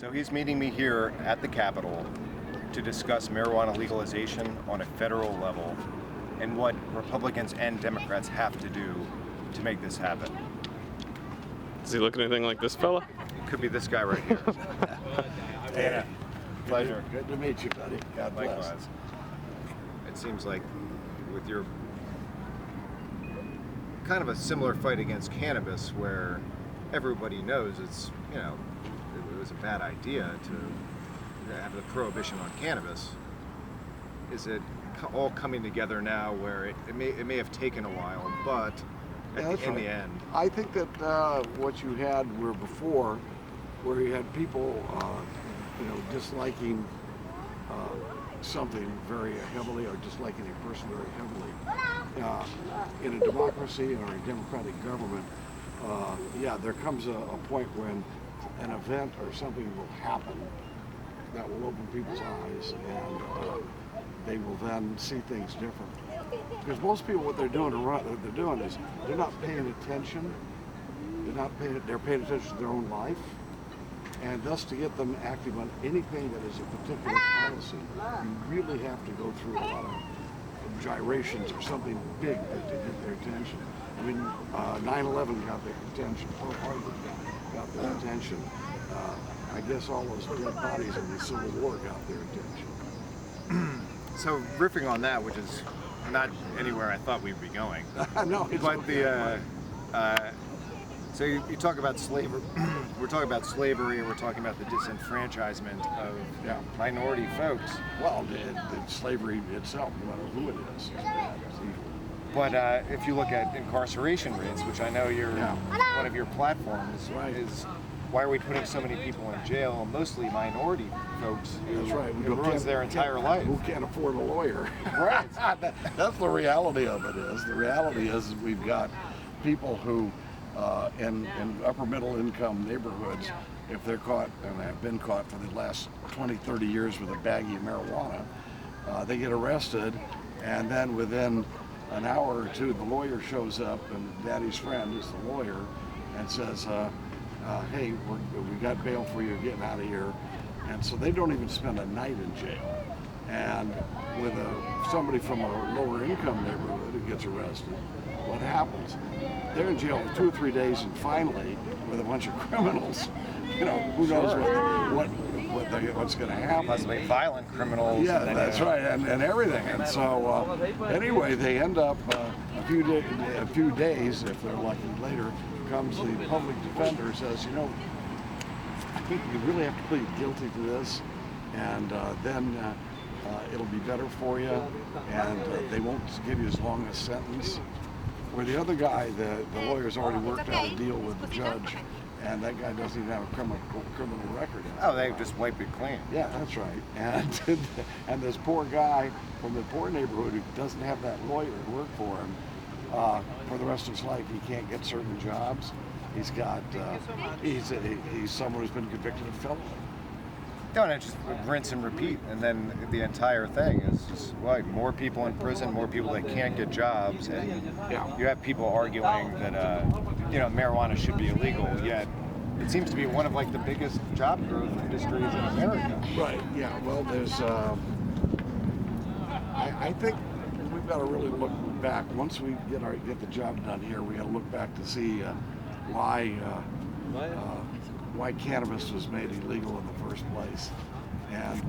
So he's meeting me here at the Capitol to discuss marijuana legalization on a federal level and what Republicans and Democrats have to do to make this happen. Does he look anything like this fella? Could be this guy right here. Dana, pleasure. Good to meet you, buddy. God bless. Likewise. It seems like with your kind of a similar fight against cannabis, where everybody knows it's, you know, it was a bad idea to have the prohibition on cannabis. Is it all coming together now where it may have taken a while, but in the end? I think that what you had were before, where you had people, disliking something very heavily or disliking a person very heavily. In a democracy or a democratic government, there comes a point when an event or something will happen that will open people's eyes, and they will then see things differently. Because most people, what they're doing is they're not paying attention. They're paying attention to their own life, and thus to get them active on anything that is a particular policy, you really have to go through a lot of gyrations or something big to get their attention. I mean, 9/11 got their attention. Pearl Harbor got their attention. I guess all those dead bodies in the Civil War got their attention. So riffing on that, which is not anywhere I thought we'd be going. No, it's but okay. So you talk about slavery. We're talking about slavery, and we're talking about the disenfranchisement of minority folks. Well, slavery itself, no matter who it is bad. It's evil. But if you look at incarceration rates, which I know one of your platforms is, why are we putting so many people in jail? Mostly minority folks who ruins their entire life. Who can't afford a lawyer. Right. That's the reality of it is. The reality is we've got people who in upper middle income neighborhoods, if they're caught, and have been caught for the last 20, 30 years with a baggie of marijuana, they get arrested, and then within an hour or two the lawyer shows up, and daddy's friend is the lawyer, and says, hey, we got bail for you, getting out of here. And so they don't even spend a night in jail. And with somebody from a lower income neighborhood who gets arrested, what happens? They're in jail for 2 or 3 days, and finally, with a bunch of criminals, who knows what's going to happen. Possibly violent criminals. Yeah, that's right, and everything. And so anyway, they end up a few days, if they're lucky, later comes the public defender, says, I think you really have to plead guilty to this, and then it'll be better for you, and they won't give you as long a sentence. Where the other guy, the lawyer's already worked out a deal with the judge, and that guy doesn't even have a criminal record. Oh, they just wiped it clean. Yeah, that's right. And this poor guy from the poor neighborhood who doesn't have that lawyer to work for him, for the rest of his life, he can't get certain jobs. He's got, he's someone who's been convicted of felony. No, and it's just rinse and repeat, and then the entire thing is just more people in prison, more people that can't get jobs, and you have people arguing that marijuana should be illegal. Yet it seems to be one of the biggest job growth industries in America. Right. Yeah. Well, there's. I think we've got to really look back. Once we get the job done here, we got to look back to see why cannabis was made illegal in the first place, and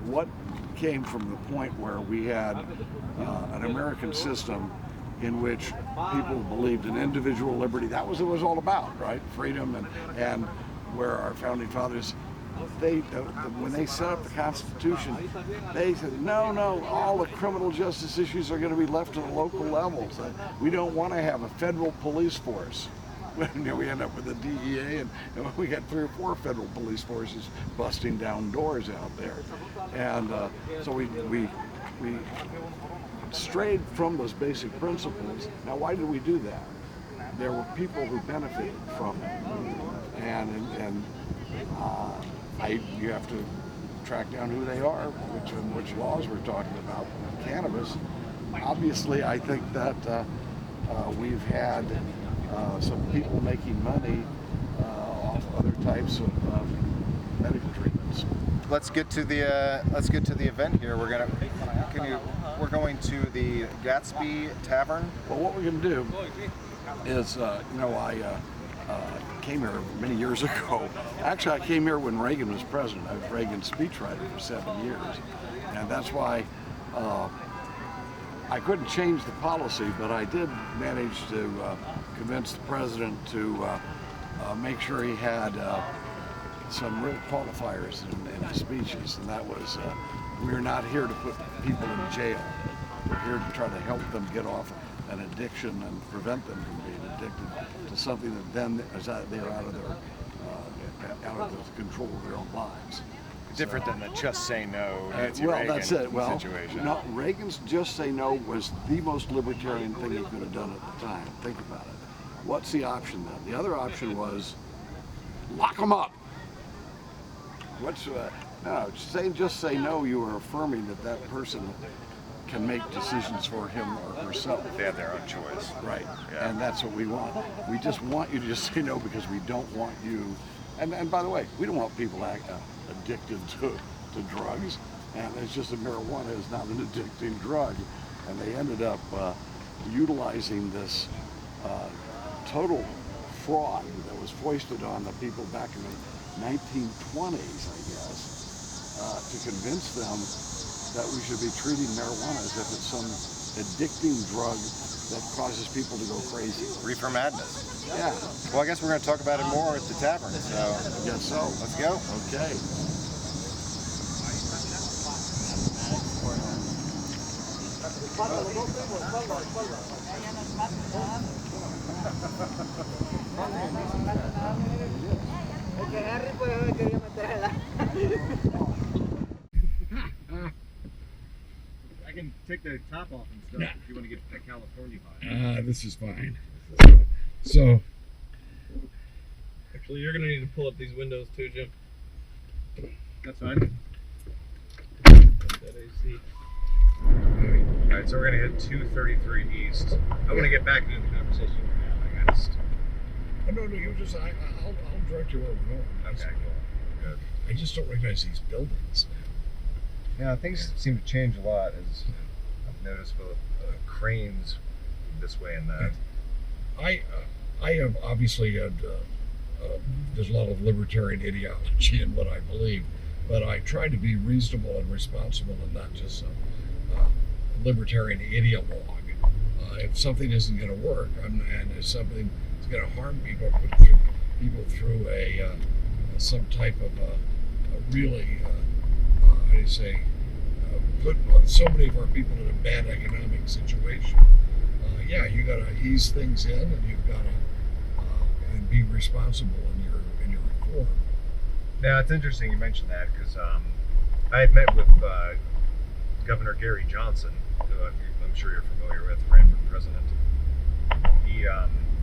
what came from the point where we had an American system in which people believed in individual liberty. That was what it was all about, right? Freedom, and where our founding fathers, when they set up the Constitution, they said, no, all the criminal justice issues are going to be left to the local levels. We don't want to have a federal police force. We end up with the DEA, and we got 3 or 4 federal police forces busting down doors out there. And so we strayed from those basic principles. Now, why did we do that? There were people who benefited from it, and you have to track down who they are, which laws we're talking about. Cannabis, obviously, I think that we've had some people making money off other types of medical treatments. Let's get to the event here. We're going to the Gatsby Tavern. Well, what we're going to do is, I came here many years ago. Actually, I came here when Reagan was president. I was Reagan's speechwriter for 7 years, and that's why I couldn't change the policy, but I did manage to convince the president to make sure he had some real qualifiers in his speeches, and that was, we're not here to put people in jail. We're here to try to help them get off an addiction and prevent them from being addicted to something that then they're out of the control of their own lives. Different than the just say no Nancy well, Reagan that's it. Well, situation. no, Reagan's just say no was the most libertarian thing he could have done at the time. Think about it. What's the option then? The other option was lock them up. No, saying just say no, you are affirming that person can make decisions for him or herself. They have their own choice. Right, Yeah. and that's what we want. We just want you to just say no because we don't want you, and by the way, we don't want people addicted to drugs, and it's just that marijuana is not an addicting drug, and they ended up utilizing this total fraud that was foisted on the people back in the 1920s, I guess, to convince them that we should be treating marijuana as if it's some addicting drug that causes people to go crazy. Reefer madness. Yeah, Well, I guess we're going to talk about it more at the tavern. So I guess so. let's go. Okay. I can take the top off and stuff if you want to get the California vibe. This is fine. So, Actually, you're gonna need to pull up these windows too, Jim. That's fine. That AC. Alright, so we're going to hit 233 East. I want to get back into the conversation we're having. no, you just, I'll direct you where we're going. Okay, cool. Good. I just don't recognize these buildings now. Yeah, things seem to change a lot, as I've noticed with cranes this way and that. I have obviously had, there's a lot of libertarian ideology in what I believe, but I try to be reasonable and responsible and not just some libertarian ideologue. If something isn't going to work and if something is going to harm people, put people through some type of a really, how do you say, put so many of our people in a bad economic situation. Yeah, you got to ease things in, and you've got to and be responsible in your reform. Now, it's interesting you mentioned that, because I had met with Governor Gary Johnson, who I'm sure you're familiar with, ran for president.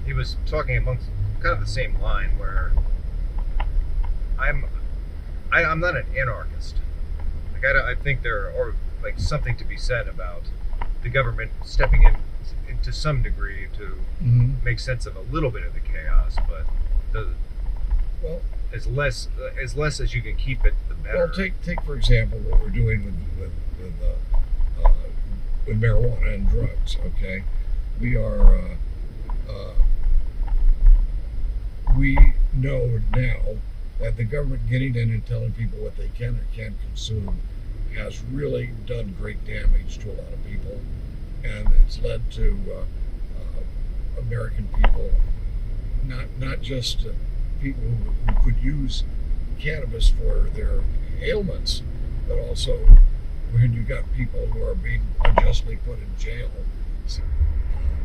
He was talking amongst kind of the same line, where I'm not an anarchist. Like I think there are like something to be said about the government stepping in to some degree to make sense of a little bit of the chaos, but as less as you can keep it, the better. Well, take for example what we're doing with marijuana and drugs. Okay, we are we know now that the government getting in and telling people what they can or can't consume has really done great damage to a lot of people, and it's led to American people, not just people who could use cannabis for their ailments, but also when you got people who are being unjustly put in jail. So,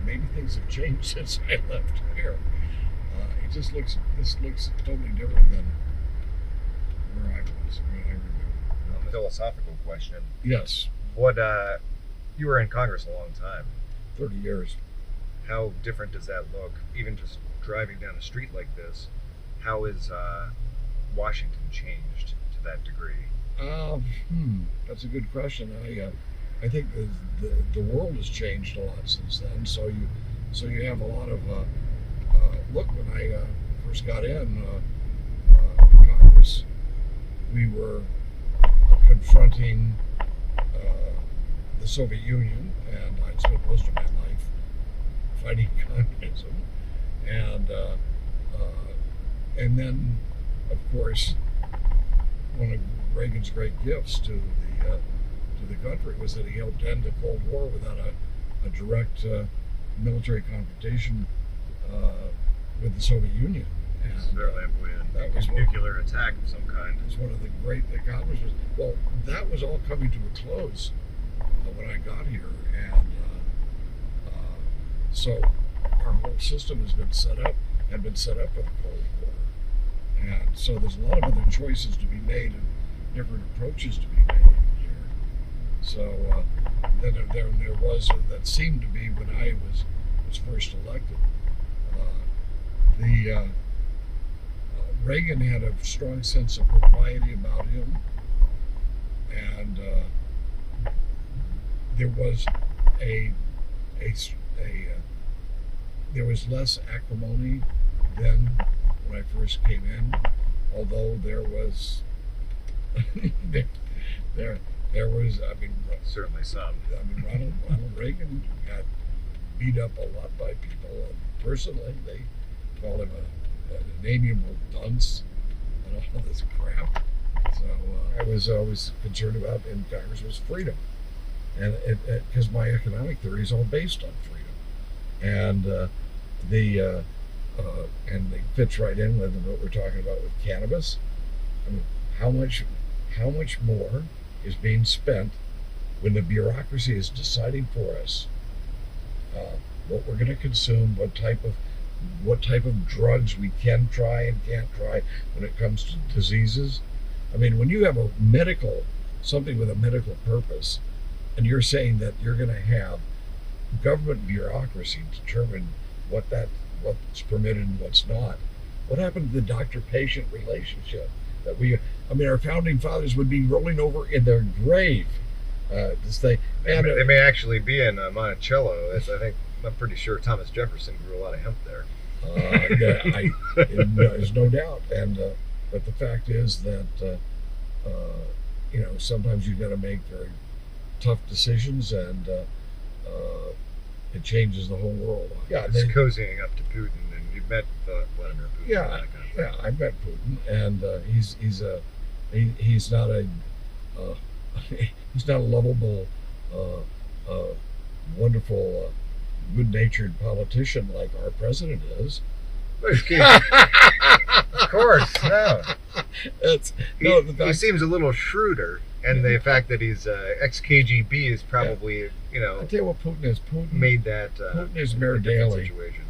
maybe things have changed since I left here. This looks totally different than where I was, when I remember. A philosophical question. Yes. What you were in Congress a long time. 30 years. How different does that look? Even just driving down a street like this, how is Washington changed to that degree? That's a good question. I think the world has changed a lot since then. So you have a lot of look, when I first got in Congress, we were confronting the Soviet Union, and I'd spent most of my life fighting communism, and then, of course, one of Reagan's great gifts to the country was that he helped end the Cold War without a direct military confrontation with the Soviet Union. And that was nuclear attack of some kind. It was one of the great accomplishments. Well, that was all coming to a close when I got here, and so our whole system had been set up for the Cold War, and so there's a lot of other choices to be made and different approaches to be made here. So then there was that seemed to be when I was first elected. Reagan had a strong sense of propriety about him, and there was there was less acrimony then when I first came in, although there was there was, I mean, certainly some. I mean, Ronald Reagan got beat up a lot by people, and personally they called him an amiable dunce and all this crap. So I was always concerned about in Congress was freedom, and because my economic theory is all based on freedom, and and it fits right in with what we're talking about with cannabis. I mean, how much more is being spent when the bureaucracy is deciding for us what we're going to consume, what type of drugs we can try and can't try when it comes to diseases. I mean, when you have something with a medical purpose, and you're saying that you're going to have government bureaucracy determine what's permitted and what's not. What happened to the doctor-patient relationship? Our founding fathers would be rolling over in their grave to say, man, they may actually be in Monticello. I'm pretty sure Thomas Jefferson grew a lot of hemp there. There's no doubt. But the fact is that sometimes you've got to make very tough decisions, and it changes the whole world. Yeah, it's cozying up to Putin, and you've met Vladimir Putin. Yeah, that kind of thing. I met Putin, and he's not a he's not a lovable, wonderful, good-natured politician like our president is. Of course, no. He seems a little shrewder, and the fact that he's ex-KGB is probably, I'll tell you what Putin is. Putin made that Putin is Mayor Daley. Situation.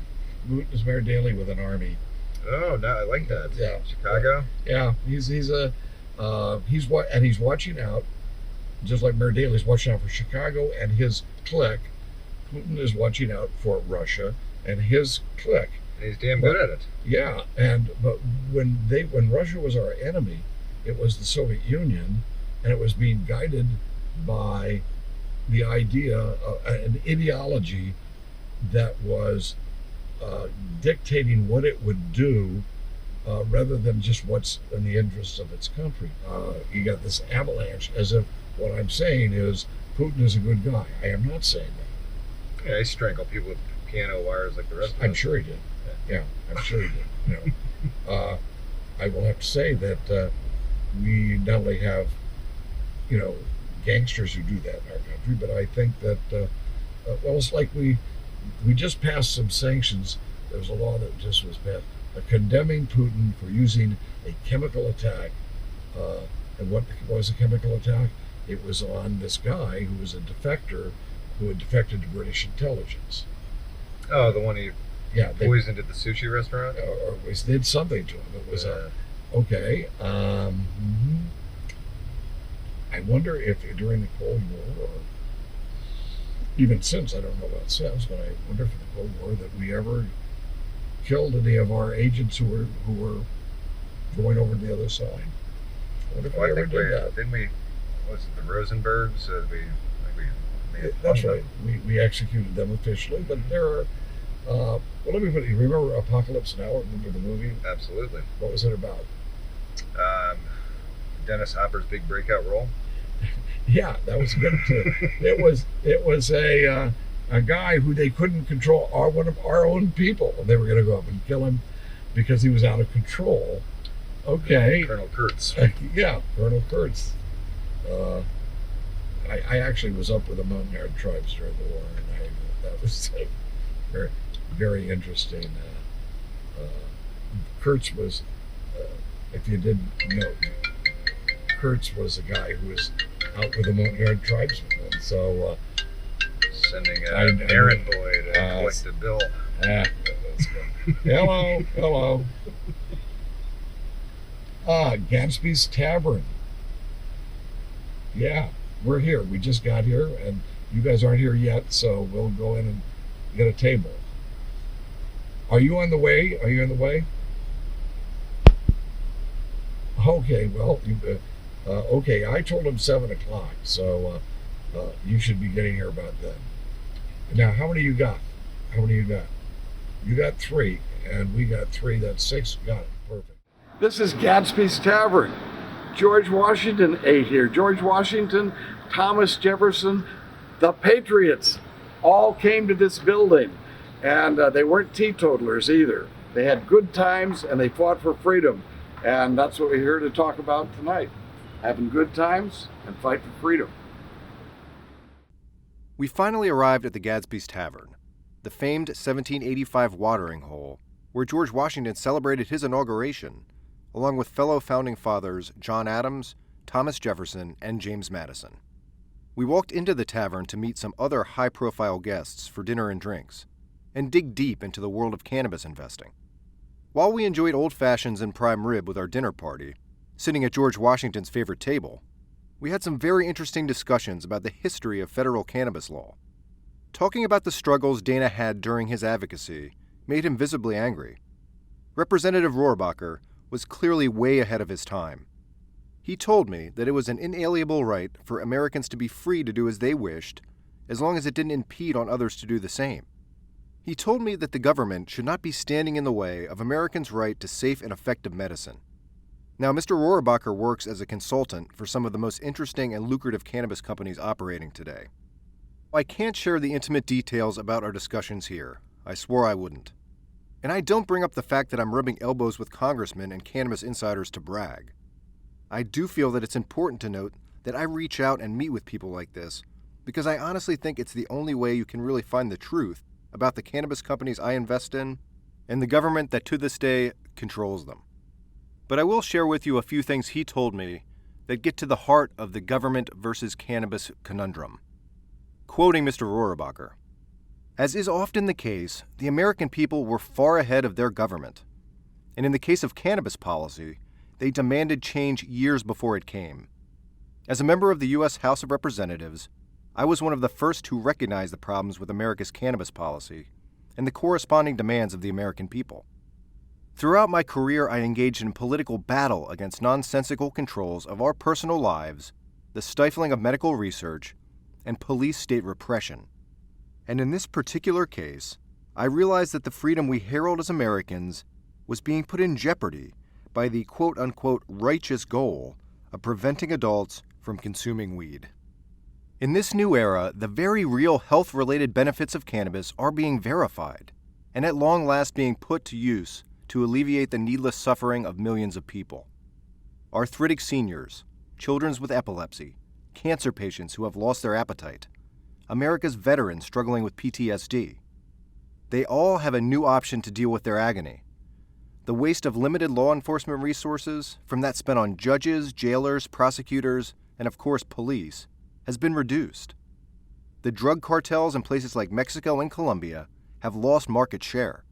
Putin is Mayor Daley with an army. Oh, no, I like that. Yeah, Chicago. Yeah, he's watching out, just like Mayor Daley's watching out for Chicago and his clique. Putin is watching out for Russia and his clique. And he's damn good at it. Yeah, but when Russia was our enemy, it was the Soviet Union, and it was being guided by the idea of an ideology that was dictating what it would do rather than just what's in the interests of its country. You got this avalanche as if what I'm saying is Putin is a good guy. I am not saying that. Yeah, he strangled people with piano wires like the rest of us. I'm sure he did. Yeah, I'm sure he did. I will have to say that we not only have, gangsters who do that in our country, but I think that, it's like we just passed some sanctions. There was a law that just was passed condemning Putin for using a chemical attack. And what was a chemical attack? It was on this guy who was a defector who had defected to British intelligence. Oh, the one he they poisoned at the sushi restaurant? Or did something to him. It was okay. I wonder if during the Cold War, or even since, I don't know about since, but I wonder if in the Cold War that we ever killed any of our agents who were going over to the other side. I wonder if we ever did that. Didn't we? Was it the Rosenbergs? That's right. We executed them officially, but there are. Let me put it. Remember Apocalypse Now? Remember the movie? Absolutely. What was it about? Dennis Hopper's big breakout role? Yeah, that was good too. It was a guy who they couldn't control, one of our own people. They were going to go up and kill him because he was out of control. Okay. Colonel Kurtz. Yeah, Colonel Kurtz. I actually was up with the Mountain Herd tribes during the war, and that was very, very interesting. Kurtz was, if you didn't know, Kurtz was a guy who was out with the Mountain Herd tribesmen, and so sending an errand boy to collect the bill. That's good. Hello. Gadsby's Tavern. Yeah, we're here. We just got here, and you guys aren't here yet, so we'll go in and get a table. Are you on the way? Okay, well, okay, I told him 7 o'clock, so you should be getting here about then. Now, how many you got? You got 3, and we got 3, that's 6. Got it, perfect. This is Gadsby's Tavern. George Washington ate here. George Washington, Thomas Jefferson, the Patriots all came to this building, and they weren't teetotalers either. They had good times, and they fought for freedom, and that's what we're here to talk about tonight. Having good times and fight for freedom. We finally arrived at the Gadsby's Tavern, the famed 1785 watering hole, where George Washington celebrated his inauguration, along with fellow founding fathers John Adams, Thomas Jefferson, and James Madison. We walked into the tavern to meet some other high-profile guests for dinner and drinks, and dig deep into the world of cannabis investing. While we enjoyed old fashions and prime rib with our dinner party, sitting at George Washington's favorite table, we had some very interesting discussions about the history of federal cannabis law. Talking about the struggles Dana had during his advocacy made him visibly angry. Representative Rohrabacher was clearly way ahead of his time. He told me that it was an inalienable right for Americans to be free to do as they wished, as long as it didn't impede on others to do the same. He told me that the government should not be standing in the way of Americans' right to safe and effective medicine. Now, Mr. Rohrabacher works as a consultant for some of the most interesting and lucrative cannabis companies operating today. I can't share the intimate details about our discussions here. I swore I wouldn't. And I don't bring up the fact that I'm rubbing elbows with congressmen and cannabis insiders to brag. I do feel that it's important to note that I reach out and meet with people like this because I honestly think it's the only way you can really find the truth about the cannabis companies I invest in and the government that to this day controls them. But I will share with you a few things he told me that get to the heart of the government versus cannabis conundrum. Quoting Mr. Rohrabacher, "As is often the case, the American people were far ahead of their government. And in the case of cannabis policy, they demanded change years before it came. As a member of the U.S. House of Representatives, I was one of the first to recognize the problems with America's cannabis policy and the corresponding demands of the American people. Throughout my career, I engaged in political battle against nonsensical controls of our personal lives, the stifling of medical research, and police state repression. And in this particular case, I realized that the freedom we herald as Americans was being put in jeopardy by the quote-unquote righteous goal of preventing adults from consuming weed. In this new era, the very real health-related benefits of cannabis are being verified, and at long last being put to use to alleviate the needless suffering of millions of people. Arthritic seniors, children with epilepsy, cancer patients who have lost their appetite, America's veterans struggling with PTSD. They all have a new option to deal with their agony. The waste of limited law enforcement resources, from that spent on judges, jailers, prosecutors, and of course police, has been reduced. The drug cartels in places like Mexico and Colombia have lost market share.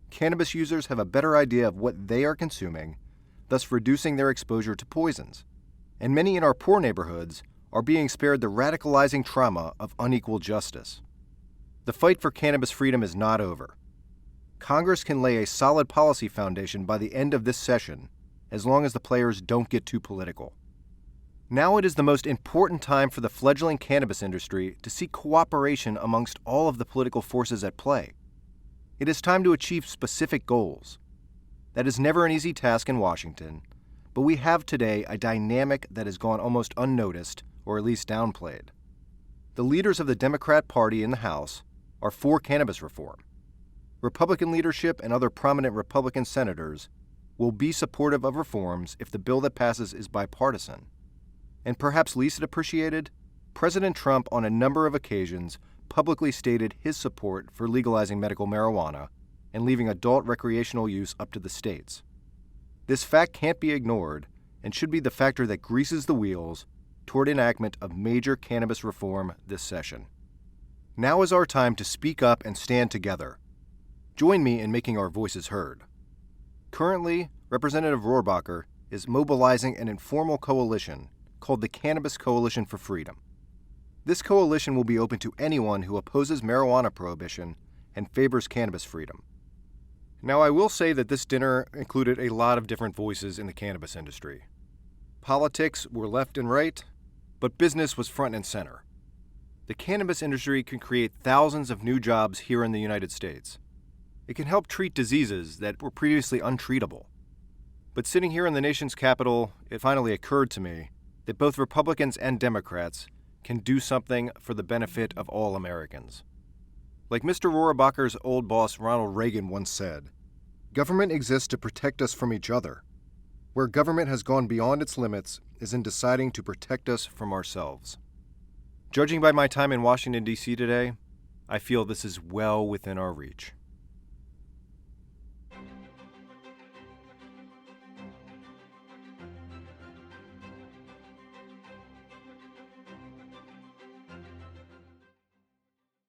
Cannabis users have a better idea of what they are consuming, thus reducing their exposure to poisons. And many in our poor neighborhoods are being spared the radicalizing trauma of unequal justice. The fight for cannabis freedom is not over. Congress can lay a solid policy foundation by the end of this session, as long as the players don't get too political. Now it is the most important time for the fledgling cannabis industry to seek cooperation amongst all of the political forces at play. It is time to achieve specific goals. That is never an easy task in Washington, but we have today a dynamic that has gone almost unnoticed, or at least downplayed. The leaders of the Democrat Party in the House are for cannabis reform. Republican leadership and other prominent Republican senators will be supportive of reforms if the bill that passes is bipartisan. And perhaps least appreciated, President Trump on a number of occasions publicly stated his support for legalizing medical marijuana and leaving adult recreational use up to the states. This fact can't be ignored and should be the factor that greases the wheels toward enactment of major cannabis reform this session. Now is our time to speak up and stand together. Join me in making our voices heard. Currently, Representative Rohrabacher is mobilizing an informal coalition called the Cannabis Coalition for Freedom. This coalition will be open to anyone who opposes marijuana prohibition and favors cannabis freedom. Now, I will say that this dinner included a lot of different voices in the cannabis industry. Politics were left and right, but business was front and center. The cannabis industry can create thousands of new jobs here in the United States. It can help treat diseases that were previously untreatable. But sitting here in the nation's capital, it finally occurred to me that both Republicans and Democrats can do something for the benefit of all Americans. Like Mr. Rohrabacher's old boss Ronald Reagan once said, "Government exists to protect us from each other. Where government has gone beyond its limits is in deciding to protect us from ourselves." Judging by my time in Washington, D.C. today, I feel this is well within our reach.